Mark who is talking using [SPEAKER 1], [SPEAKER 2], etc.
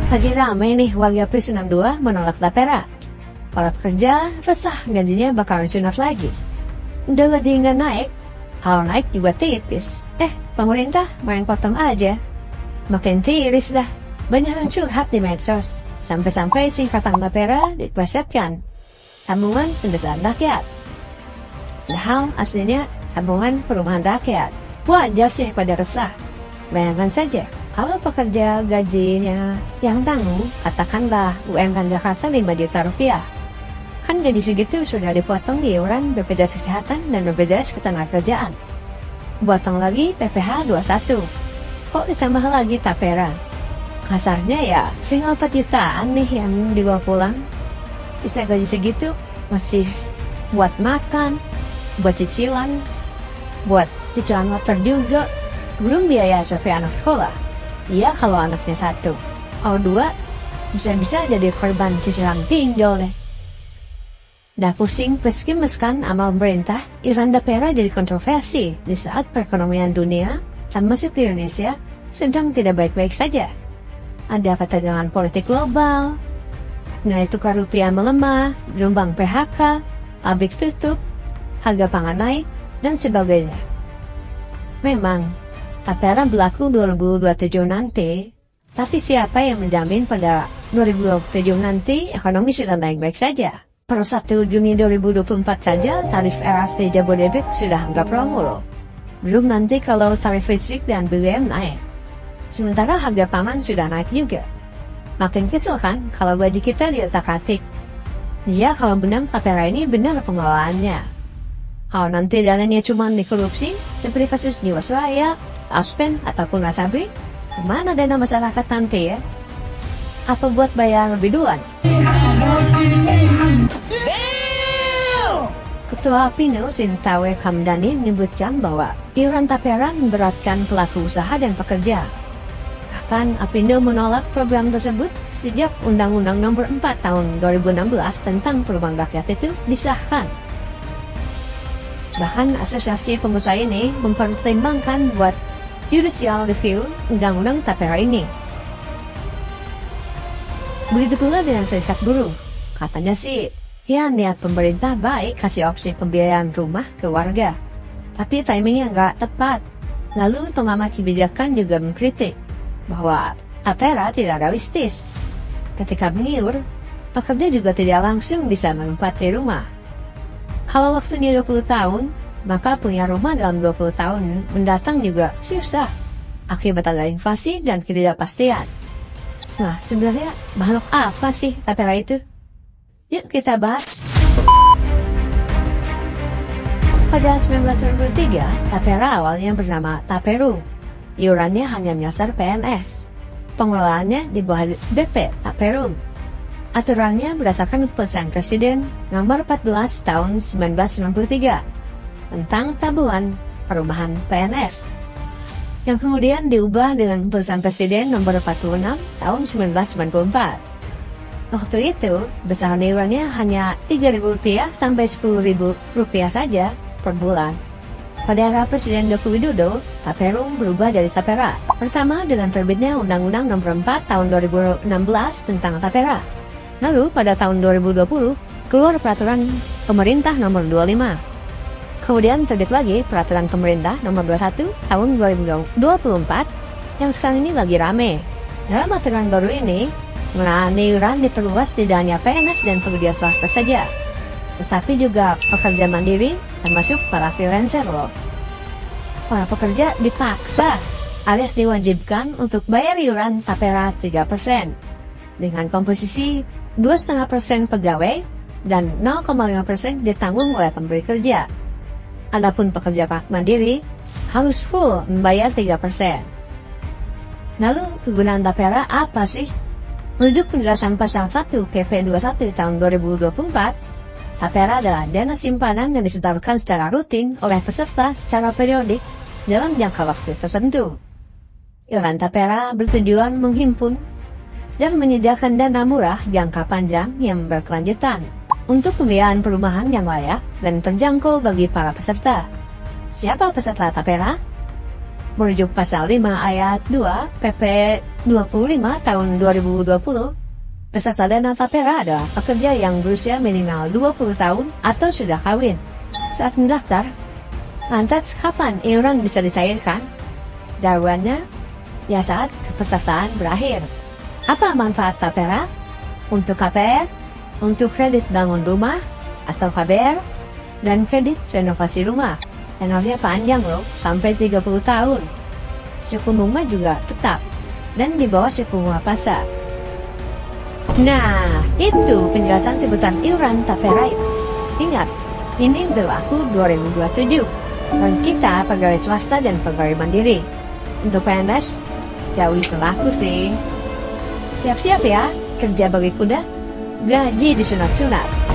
[SPEAKER 1] Lagi ramai nih warga Plus 62 menolak tapera. Para pekerja resah gajinya bakalan sunat lagi. Udah gaji nggak naik, kalau naik juga tipis. Pemerintah main potong aja. Makin tiris dah. Banyak yang curhat di medsos. Sampai-sampai singkatan tapera diplesetkan. Tabungan Pendesaan Rakyat. Padahal aslinya tabungan perumahan rakyat. Wajar sih pada resah. Bayangkan saja, kalau pekerja gajinya yang tanggung, katakanlah UMK Jakarta 5 juta rupiah. Kan gaji segitu sudah dipotong di iuran BPJS Kesehatan dan BPJS Ketenagakerjaan. Potong lagi PPh 21. Kok ditambah lagi tapera? Kasarnya ya, tinggal 4 jutaan nih yang dibawa pulang. Sisa gaji segitu masih buat makan, buat cicilan, buat cicilan motor juga. Belum biaya SPP anak sekolah. Iya kalau anaknya 1. Kalau 2, bisa-bisa jadi korban cicilan pinjol deh. Dah pusing meski-meskan sama pemerintah, iuran tapera jadi kontroversi di saat perekonomian dunia, termasuk di Indonesia, sedang tidak baik-baik saja. Ada ketegangan politik global, nilai tukar rupiah melemah, gelombang PHK, pabrik tutup, harga pangan naik, dan sebagainya. Memang, tapera berlaku 2027 nanti, tapi siapa yang menjamin pada 2027 nanti ekonomi sudah baik-baik saja? Per 1 Juni 2024 saja tarif LRT Jabodebek sudah nggak promo loh. Belum nanti kalau tarif listrik dan BBM naik. Sementara harga pangan sudah naik juga. Makin kesel kan kalau gaji kita diotak-atik. Ya kalau benar tapera ini benar pengelolaannya. Kalau nanti dananya cuma dikorupsi, seperti kasus Jiwasraya, Aspen, ataupun Asabri, kemana dana masyarakat nanti ya? Apa buat bayar lebih duluan? Ketua Apindo Sintawe Kamdani menyebutkan bahwa iuran tapera memberatkan pelaku usaha dan pekerja. Bahkan Apindo menolak program tersebut sejak Undang-Undang Nomor 4 Tahun 2016 tentang Perumahan Rakyat itu disahkan. Bahkan Asosiasi Pengusaha ini mempertimbangkan buat judicial review Undang-Undang tapera ini. Begitu pula dengan serikat buruh. Katanya sih, ya niat pemerintah baik kasih opsi pembiayaan rumah ke warga. Tapi timingnya nggak tepat. Lalu pengamat kebijakan juga mengkritik bahwa tapera tidak realistis. Ketika mengiur, pekerja juga tidak langsung bisa menempati rumah. Kalau waktunya 20 tahun, maka punya rumah dalam 20 tahun mendatang juga susah. Akibat ada inflasi dan ketidakpastian. Nah, sebenarnya makhluk apa sih tapera itu? Yuk kita bahas. Pada 1993, tapera awalnya bernama Taperum. Iurannya hanya menyasar PNS. Pengelolaannya di bawah BP Taperum. Aturannya berdasarkan Keputusan Presiden Nomor 14 Tahun 1993 tentang tabungan perumahan PNS, yang kemudian diubah dengan Keputusan Presiden Nomor 46 Tahun 1994. Waktu itu, besaran iurannya hanya Rp3.000 sampai Rp10.000 saja per bulan. Pada era Presiden Joko Widodo, Taperum berubah dari tapera. Pertama dengan terbitnya Undang-Undang Nomor 4 Tahun 2016 tentang tapera. Lalu pada tahun 2020, keluar Peraturan Pemerintah Nomor 25. Kemudian terbit lagi Peraturan Pemerintah Nomor 21 Tahun 2024 yang sekarang ini lagi rame. Dalam aturan baru ini, pengenaan iuran diperluas tidak hanya PNS dan pekerja swasta saja, tetapi juga pekerja mandiri termasuk para freelancer loh. Para pekerja dipaksa alias diwajibkan untuk bayar iuran tapera 3% dengan komposisi 2,5% pegawai dan 0,5% ditanggung oleh pemberi kerja. Adapun pekerja mandiri harus full membayar 3%. Lalu kegunaan tapera apa sih? Menurut penjelasan pasal 1 PP 21 tahun 2024, tapera adalah dana simpanan yang disetorkan secara rutin oleh peserta secara periodik dalam jangka waktu tertentu. Iuran tapera bertujuan menghimpun dan menyediakan dana murah jangka panjang yang berkelanjutan untuk pembiayaan perumahan yang layak dan terjangkau bagi para peserta. Siapa peserta tapera? Merujuk pasal 5 ayat 2 PP 25 tahun 2020, peserta dana tapera adalah pekerja yang berusia minimal 20 tahun atau sudah kawin saat mendaftar. Lantas kapan iuran bisa dicairkan? Jawabannya, ya saat kepesertaan berakhir. Apa manfaat tapera? Untuk KPR, untuk kredit bangun rumah atau KBR, dan kredit renovasi rumah. Tenornya panjang loh, sampai 30 tahun. Suku bunga juga tetap, dan di bawah suku bunga pasar. Nah, itu penjelasan seputar iuran tapera. Ingat, ini berlaku 2027. Bagi kita pegawai swasta dan pegawai mandiri. Untuk PNS, jauh berlaku sih. Siap-siap ya, kerja bagi kuda, gaji disunat-sunat.